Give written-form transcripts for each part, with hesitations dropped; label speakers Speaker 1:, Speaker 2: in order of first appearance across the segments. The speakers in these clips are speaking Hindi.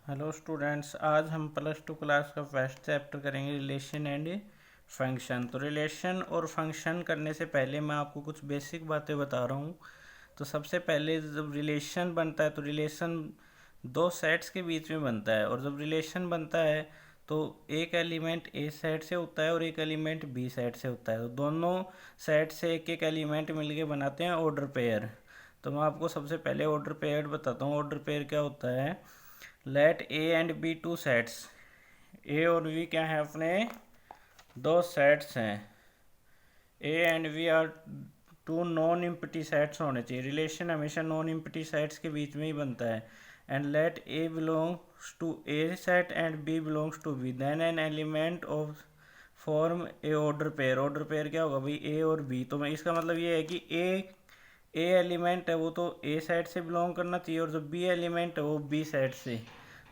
Speaker 1: हेलो स्टूडेंट्स, आज हम प्लस टू क्लास का फर्स्ट चैप्टर करेंगे रिलेशन एंड फंक्शन। तो रिलेशन और फंक्शन करने से पहले मैं आपको कुछ बेसिक बातें बता रहा हूँ। तो सबसे पहले जब रिलेशन बनता है तो रिलेशन दो सेट्स के बीच में बनता है, और जब रिलेशन बनता है तो एक एलिमेंट ए सेट से होता है और एक एलिमेंट बी सेट से होता है। तो दोनों सेट से एक एक एलिमेंट मिलके बनाते हैं ऑर्डर पेयर। तो मैं आपको सबसे पहले ऑर्डर पेयर बताता हूँ। ऑर्डर पेयर क्या होता है? Let A and B two sets. A और बी क्या है? अपने दो सेट्स हैं। A and B are two non empty sets होने चाहिए। रिलेशन हमेशा नॉन इम्पटी सेट्स के बीच में ही बनता है। And let A belongs to A set and B belongs to B, then an element of form a order pair. Order pair क्या होगा भाई? ए और बी। तो मैं इसका मतलब ये है कि ए एलिमेंट है वो तो ए सेट से बिलोंग करना चाहिए, और जो बी एलिमेंट है वो बी सेट से।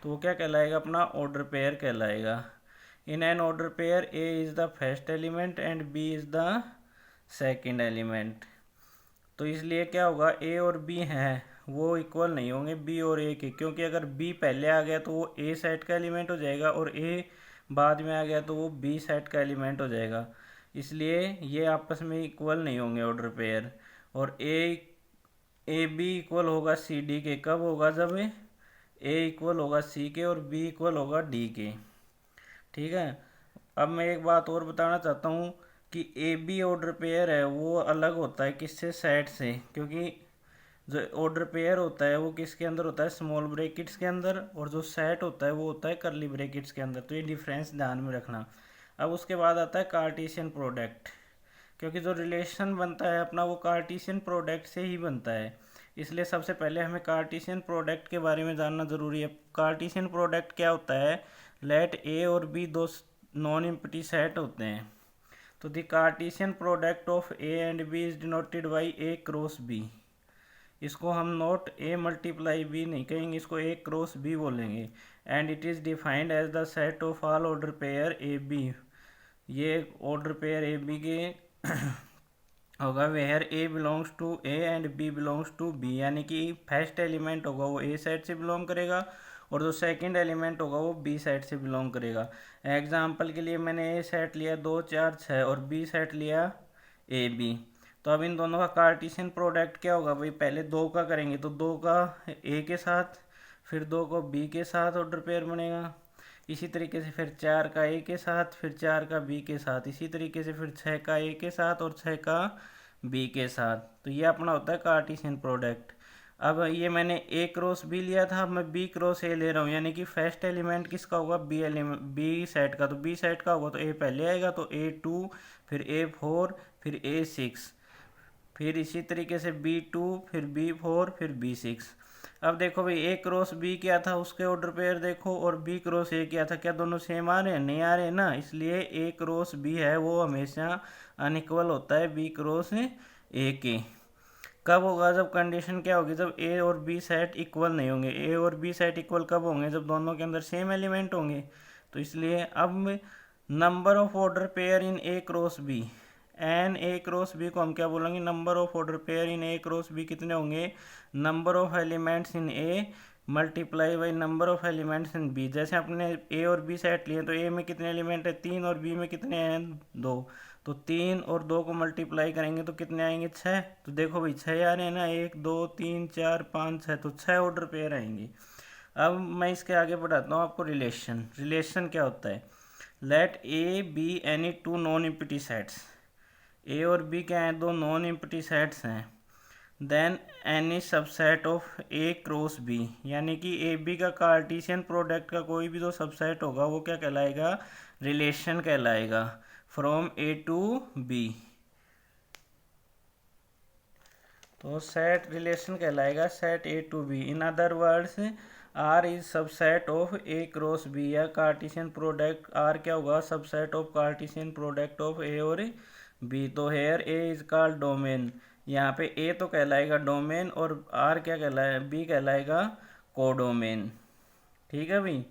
Speaker 1: तो वो क्या कहलाएगा? अपना ऑर्डर पेयर कहलाएगा। In an order pair A is the first element and B is the second element. तो इसलिए क्या होगा? ए और बी हैं वो इक्वल नहीं होंगे बी और ए के, क्योंकि अगर बी पहले आ गया तो वो ए सेट का एलिमेंट हो जाएगा, और ए बाद में आ गया तो वो बी सेट का एलिमेंट हो जाएगा। इसलिए ये आपस में इक्वल नहीं होंगे ऑर्डर पेयर। और ए बी इक्वल होगा सी डी के कब होगा? जब ए इक्वल होगा सी के और बी इक्वल होगा डी के। ठीक है। अब मैं एक बात और बताना चाहता हूँ कि ए बी ऑर्डर पेयर है वो अलग होता है किससे? सेट से। क्योंकि जो ऑर्डर पेयर होता है वो किसके अंदर होता है? स्मॉल ब्रैकेट्स के अंदर, और जो सेट होता है वो होता है करली ब्रैकेट्स के अंदर। तो ये डिफरेंस ध्यान में रखना। अब उसके बाद आता है कार्टेशियन प्रोडक्ट। क्योंकि जो रिलेशन बनता है अपना वो कार्टेशियन प्रोडक्ट से ही बनता है, इसलिए सबसे पहले हमें कार्टेशियन प्रोडक्ट के बारे में जानना ज़रूरी है। कार्टेशियन प्रोडक्ट क्या होता है? लेट ए और बी दो नॉन इम्पटी सेट होते हैं। तो the Cartesian product of A and B is denoted by A cross B. इसको हम नोट ए मल्टीप्लाई बी नहीं कहेंगे, इसको ए क्रॉस बी बोलेंगे। And it is defined as the set of all order pair A B. ये ऑर्डर पेयर ए बी के होगा where A belongs to A and B belongs to B, यानी कि फर्स्ट एलिमेंट होगा वो ए सेट से बिलोंग करेगा, और जो सेकंड एलिमेंट होगा वो बी सेट से बिलोंग करेगा। एग्जाम्पल के लिए मैंने ए सेट लिया 2 4 6 और बी सेट लिया ए बी। तो अब इन दोनों का कार्टेशियन प्रोडक्ट क्या होगा भाई? पहले दो का करेंगे तो दो का ए के साथ, फिर दो को बी के साथ ऑर्डर पेयर बनेगा। इसी तरीके से फिर 4 का ए के साथ, फिर 4 का बी के साथ, इसी तरीके से फिर 6 का ए के साथ और 6 का बी के साथ। तो ये अपना होता है कार्टेशियन प्रोडक्ट। अब ये मैंने ए क्रॉस बी लिया था, अब मैं बी क्रॉस ए ले रहा हूँ, यानी कि फर्स्ट एलिमेंट किसका होगा? बी एलिमेंट बी सेट का। तो बी सेट का होगा तो ए पहले आएगा, तो ए टू, फिर ए फोर, फिर ए सिक्स, फिर इसी तरीके से बी टू, फिर बी फोर, फिर बी सिक्स। अब देखो भाई, ए क्रॉस बी क्या था उसके ऑर्डर पेयर देखो, और बी क्रॉस ए क्या था, क्या दोनों सेम आ रहे हैं? नहीं आ रहे ना। इसलिए ए क्रॉस बी है वो हमेशा अनइक्वल होता है बी क्रॉस ए के। कब होगा? जब कंडीशन क्या होगी? जब ए और बी सेट इक्वल नहीं होंगे। ए और बी सेट इक्वल कब होंगे? जब दोनों के अंदर सेम एलिमेंट होंगे। तो इसलिए अब number of order pair in A cross B, n A cross B को हम क्या बोलेंगे? Number of order pair in A cross B कितने होंगे? Number of elements in A multiply by number of elements in B. जैसे अपने ए और बी सेट लिए तो ए में कितने एलिमेंट है? 3, और बी में कितने हैं? 2। तो 3 और 2 को मल्टीप्लाई करेंगे तो कितने आएंगे? 6। तो देखो भाई 6 आ रहे हैं ना, 1 2 3 4 5 6, तो 6 ऑर्डर पेयर आएंगे। अब मैं इसके आगे बढ़ाता हूँ आपको। रिलेशन क्या होता है? Let A B any two non empty sets. A और बी क्या हैं? दो नॉन इम्पटी सेट्स हैं। Then any subset of A cross B, यानी कि ए बी का कार्टेशियन प्रोडक्ट का कोई भी जो सबसेट होगा वो क्या कहलाएगा? रिलेशन कहलाएगा। फ्रॉम ए टू बी, तो सेट रिलेशन कहलाएगा, set A to B. In other words R is subset of A cross B, या कार्टेशियन प्रोडक्ट आर क्या होगा? Subset of Cartesian product of A और बी। तो here A is called domain. यहाँ पे ए तो कहलाएगा डोमेन, और आर क्या कहलाएगा? बी कहलाएगा कोडोमेन। ठीक है भाई।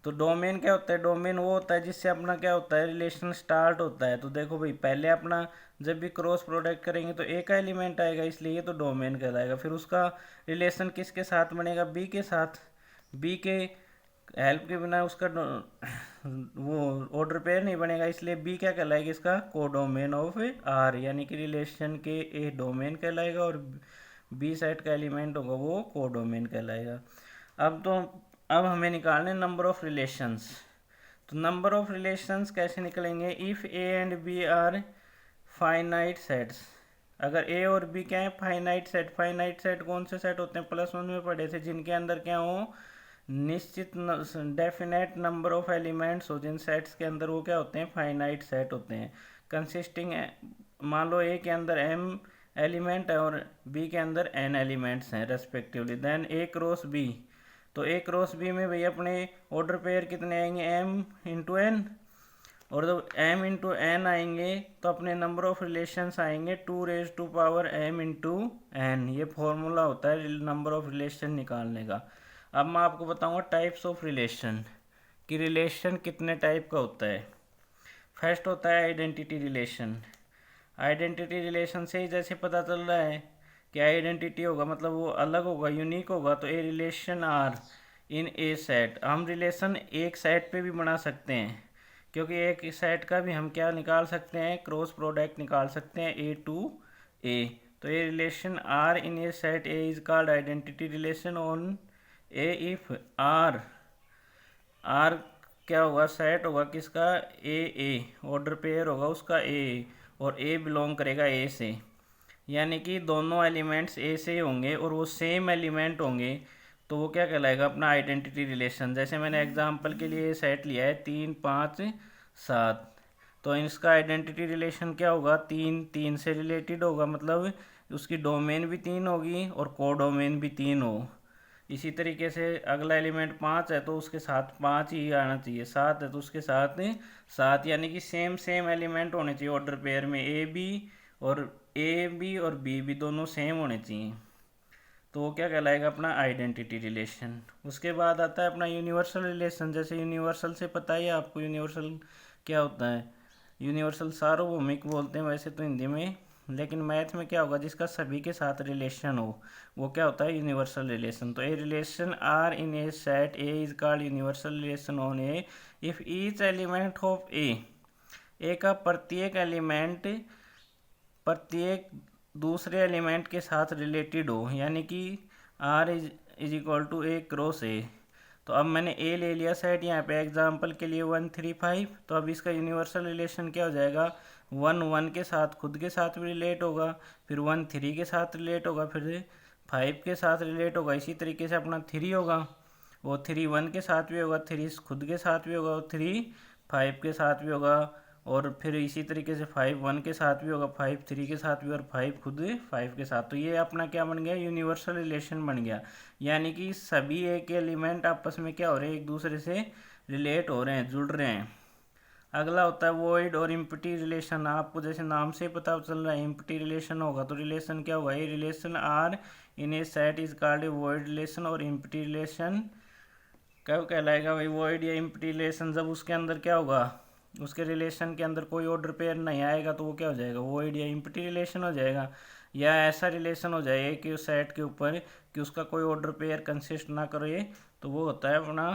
Speaker 1: तो डोमेन क्या होता है? डोमेन वो होता है जिससे अपना क्या होता है? रिलेशन स्टार्ट होता है। तो देखो भाई, पहले अपना जब भी क्रॉस प्रोडक्ट करेंगे तो ए का एलिमेंट आएगा, इसलिए ये तो डोमेन कहलाएगा। फिर उसका रिलेशन किसके साथ बनेगा? बी के साथ। बी के हेल्प के बिना उसका वो ऑर्डर पेयर नहीं बनेगा, इसलिए बी क्या कहलाएगा, इसका कोडोमेन ऑफ आर, यानी कि रिलेशन के ए डोमेन कहलाएगा और बी सेट का एलिमेंट होगा वो कोडोमेन कहलाएगा। अब हमें निकालने नंबर ऑफ रिलेशंस। तो नंबर ऑफ रिलेशंस कैसे निकलेंगे, if A and B are finite sets. अगर ए और बी क्या है, फाइनाइट सेट। फाइनाइट सेट कौन से सेट होते हैं, +1 में पढ़े थे, जिनके अंदर क्या हो, निश्चित डेफिनेट नंबर ऑफ एलिमेंट्स हो। जिन सेट्स के अंदर वो क्या होते हैं, फाइनाइट सेट होते हैं। कंसिस्टिंग, मान लो ए के अंदर m एलिमेंट है और b के अंदर n एलिमेंट्स हैं रेस्पेक्टिवली। देन ए क्रॉस बी, तो ए क्रॉस बी में भैया अपने ऑर्डर पेयर कितने आएंगे, m इंटू एन, और जब m इंटू एन आएंगे तो अपने नंबर ऑफ रिलेशंस आएंगे 2 m इंटू एन। ये फॉर्मूला होता है नंबर ऑफ रिलेशन निकालने का। अब मैं आपको बताऊंगा टाइप्स ऑफ रिलेशन, कि रिलेशन कितने टाइप का होता है। फर्स्ट होता है आइडेंटिटी रिलेशन। आइडेंटिटी रिलेशन से ही जैसे पता चल रहा है कि आइडेंटिटी होगा मतलब वो अलग होगा, यूनिक होगा, तो A relation R in A set. हम रिलेशन एक सेट पे भी बना सकते हैं, क्योंकि एक सेट का भी हम क्या निकाल सकते हैं, क्रॉस प्रोडक्ट निकाल सकते हैं ए टू ए। तो A relation R in A set A is called identity relation on A if R क्या होगा, सेट होगा किसका, ए ऑर्डर पेयर होगा उसका ए, और ए बिलोंग करेगा ए से, यानी कि दोनों एलिमेंट्स ए से होंगे और वो सेम एलिमेंट होंगे, तो वो क्या कहलाएगा, अपना आइडेंटिटी रिलेशन। जैसे मैंने एग्जांपल के लिए सेट लिया है 3 5 7, तो इसका आइडेंटिटी रिलेशन क्या होगा, 3 से रिलेटेड होगा, मतलब उसकी डोमेन भी 3 होगी और कोडोमेन भी 3 हो। इसी तरीके से अगला एलिमेंट 5 है तो उसके साथ 5 ही आना चाहिए, 7 है तो उसके साथ 7, यानी कि सेम एलिमेंट होने चाहिए ऑर्डर पेयर में, ए बी और बी भी दोनों सेम होने चाहिए, तो वो क्या कहलाएगा, अपना आइडेंटिटी रिलेशन। उसके बाद आता है अपना यूनिवर्सल रिलेशन। जैसे यूनिवर्सल से पता ही है आपको, यूनिवर्सल क्या होता है, यूनिवर्सल सार्वभौमिक बोलते हैं वैसे तो हिंदी में, लेकिन मैथ में क्या होगा, जिसका सभी के साथ रिलेशन हो वो क्या होता है, यूनिवर्सल रिलेशन। तो A relation R in A set A is called universal relation on A if each element of A का प्रत्येक एलिमेंट प्रत्येक दूसरे एलिमेंट के साथ रिलेटेड हो, यानी कि R is equal to A cross A. तो अब मैंने ए ले लिया सेट यहाँ पे एग्जांपल के लिए 1 3 5, तो अब इसका यूनिवर्सल रिलेशन क्या हो जाएगा, 1 1 के साथ खुद के साथ भी रिलेट होगा, फिर 1 3 के साथ रिलेट होगा, फिर 5 के साथ रिलेट होगा। इसी तरीके से अपना 3 होगा, वो 3 1 के साथ भी होगा, 3 खुद के साथ भी होगा, और 3 5 के साथ भी होगा, और फिर इसी तरीके से 5 1 के साथ भी होगा, 5 3 के साथ भी, और 5 खुद 5 के साथ। तो ये अपना क्या बन गया, यूनिवर्सल रिलेशन बन गया, यानी कि सभी एक एलिमेंट आपस में क्या हो रहे हैं, एक दूसरे से रिलेट हो रहे हैं, जुड़ रहे हैं। अगला होता है वॉइड और इम्पटी रिलेशन। आपको जैसे नाम से पता चल रहा है इम्पटी रिलेशन होगा, तो रिलेशन क्या होगा, ये relation R in A set is called a void relation, और इम्पटी रिलेशन कब कहलाएगा भाई, वॉइड या इम्पटी रिलेशन जब उसके अंदर क्या होगा, उसके रिलेशन के अंदर कोई ऑर्डर पेयर नहीं आएगा, तो वो क्या हो जाएगा, वॉइड या इम्पटी रिलेशन हो जाएगा। या ऐसा रिलेशन हो जाएगा कि उस सेट के ऊपर कि उसका कोई ऑर्डर पेयर कंसिस्ट ना करे, तो वो होता है अपना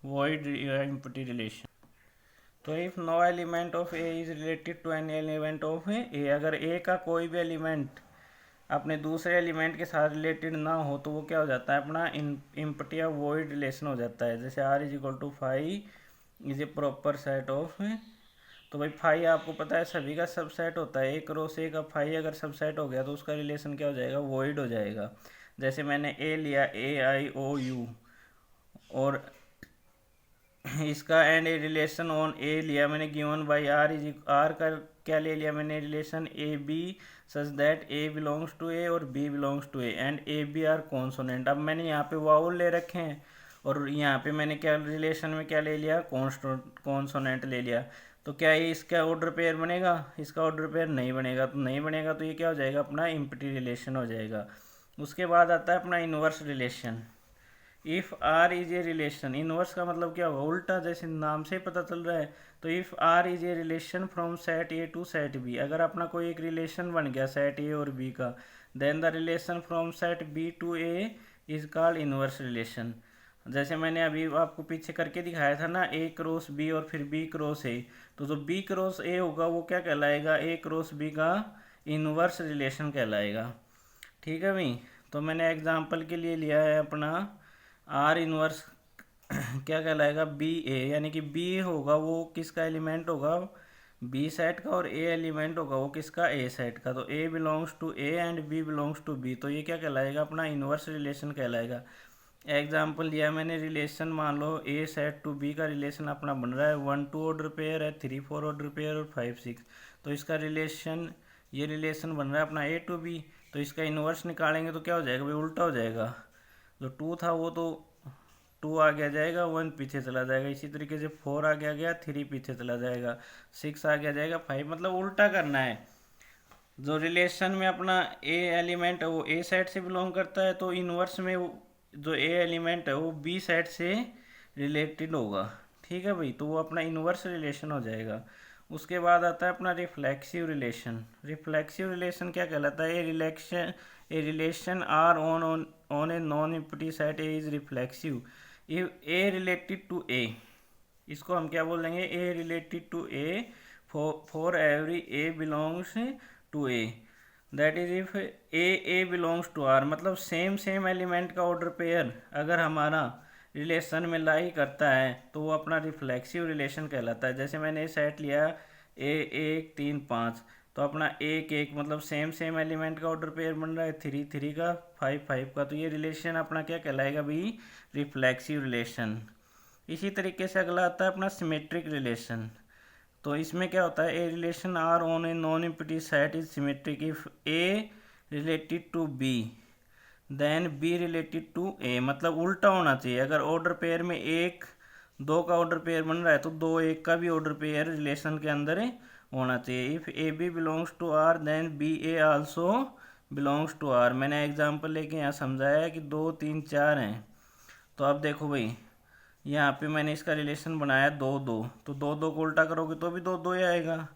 Speaker 1: वॉइड या इम्पटी रिलेशन। तो if no element of A is related to an element of A, अगर ए का कोई भी एलिमेंट अपने दूसरे एलिमेंट के साथ रिलेटेड ना हो, तो वो क्या हो जाता है, अपना इम्पटी या वॉइड रिलेशन हो जाता है। जैसे R is equal to 5 is a proper set of, तो भाई 5 आपको पता है सभी का सबसेट होता है, ए क्रॉस ए का 5 अगर सबसेट हो गया तो उसका रिलेशन क्या हो जाएगा, वॉइड हो जाएगा। जैसे मैंने ए लिया AIOU, और इसका एंड ए रिलेशन ऑन ए लिया मैंने, गिवन बाई आर का क्या ले लिया मैंने, relation AB such that A belongs to A और B belongs to A and AB are consonant. अब मैंने यहाँ पे वाउल ले रखे हैं और यहाँ पे मैंने क्या रिलेशन में क्या ले लिया, कॉन्सोनेंट ले लिया, तो क्या ये इसका ऑर्डर पेयर बनेगा, इसका ऑर्डर पेयर नहीं बनेगा, तो नहीं बनेगा तो ये क्या हो जाएगा, अपना इम्पटी रिलेशन हो जाएगा। उसके बाद आता है अपना inverse relation. If R is a relation, inverse का मतलब क्या होगा, उल्टा, जैसे नाम से ही पता चल रहा है। तो if R is a relation from set A to set B, अगर अपना कोई एक रिलेशन बन गया सेट ए और बी का, then the relation from set B to A is called inverse relation. जैसे मैंने अभी आपको पीछे करके दिखाया था ना, ए क्रॉस बी और फिर बी क्रॉस ए, तो जो बी क्रॉस ए होगा वो क्या कहलाएगा, ए क्रॉस बी का इनवर्स रिलेशन कहलाएगा। ठीक है भाई। तो मैंने एग्जांपल के लिए लिया है अपना आर इनवर्स क्या कहलाएगा, बी ए, यानी कि बी होगा वो किसका एलिमेंट होगा, बी सेट का, और ए एलिमेंट होगा वो किसका, ए सेट का। तो A belongs to A and B belongs to B, तो ये क्या कहलाएगा, अपना इनवर्स रिलेशन कहलाएगा। एग्जाम्पल लिया मैंने, रिलेशन मान लो ए सेट टू बी का रिलेशन अपना बन रहा है 1-2 ऑर्डर पेयर है, 3-4 ऑर्डर पेयर और 5-6, तो इसका रिलेशन, ये रिलेशन बन रहा है अपना ए टू बी। तो इसका इन्वर्स निकालेंगे तो क्या हो जाएगा भाई, उल्टा हो जाएगा। जो 2 था वो तो 2 आगे आ जाएगा, 1 पीछे चला जाएगा। इसी तरीके से 4 आगे आ गया, 3 पीछे चला जाएगा, 6 आगे आ जाएगा, 5, मतलब उल्टा करना है। जो रिलेशन में अपना ए एलिमेंट है वो ए सेट से बिलोंग करता है, तो इनवर्स में जो ए एलिमेंट है वो बी सेट से रिलेटेड होगा। ठीक है भाई, तो वो अपना इनवर्स रिलेशन हो जाएगा। उसके बाद आता है अपना रिफ्लेक्सिव रिलेशन। रिफ्लेक्सिव रिलेशन क्या कहलाता है, A relation R on A non empty set A is reflexive if A related to A. इसको हम क्या बोल देंगे, A related to A for every A belongs to A, that is if A belongs to R, मतलब सेम एलिमेंट का ऑर्डर पेयर अगर हमारा रिलेशन में लाई करता है तो वो अपना रिफ्लेक्सिव रिलेशन कहलाता है। जैसे मैंने ये सेट लिया ए 1 3 5, तो अपना 1 1 मतलब सेम एलिमेंट का ऑर्डर पेयर बन रहा है, 3 3 का, 5 5 का, तो ये रिलेशन अपना क्या कहलाएगा भाई, रिफ्लेक्सिव रिलेशन। इसी तरीके से अगला आता है अपना सिमेट्रिक रिलेशन। तो इसमें क्या होता है, A relation R on A non empty set is symmetric if A related to B then B related to A, मतलब उल्टा होना चाहिए। अगर ऑर्डर पेयर में 1 2 का ऑर्डर पेयर बन रहा है तो 2 1 का भी ऑर्डर पेयर रिलेशन के अंदर होना चाहिए। If A B belongs to R then B A also belongs to R. मैंने एग्जांपल लेके यहाँ समझाया है कि 2 3 4 हैं। तो अब देखो भाई, यहाँ पे मैंने इसका रिलेशन बनाया 2 2, तो 2 2 को उल्टा करोगे तो भी 2 2 ही आएगा,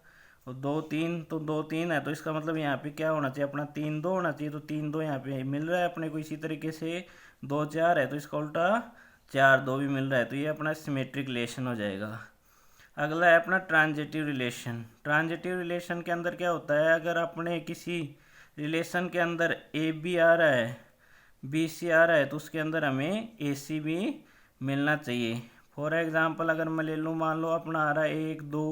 Speaker 1: और 2 3 तो 2 3 है, तो इसका मतलब यहाँ पे क्या होना चाहिए, अपना 3 2 होना चाहिए। तो 3 2 यहाँ पे मिल रहा है अपने को। इसी तरीके से 2 4 है तो इसका उल्टा 4 2 भी मिल रहा है, तो ये अपना सिमेट्रिक रिलेशन हो जाएगा। अगला है अपना ट्रांजिटिव रिलेशन। ट्रांजिटिव रिलेशन के अंदर क्या होता है, अगर अपने किसी रिलेशन के अंदर ए बी आ रहा है, बी सी आ रहा है, तो उसके अंदर हमें ए सी भी मिलना चाहिए। फॉर एग्जांपल अगर मैं ले लूँ, मान लो अपना आ रहा है 1 2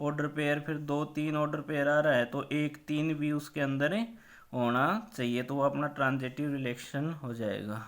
Speaker 1: ऑर्डर पेयर, फिर 2 3 ऑर्डर पेयर आ रहा है, तो 1 3 भी उसके अंदर होना चाहिए, तो वो अपना ट्रांजिटिव रिलेशन हो जाएगा।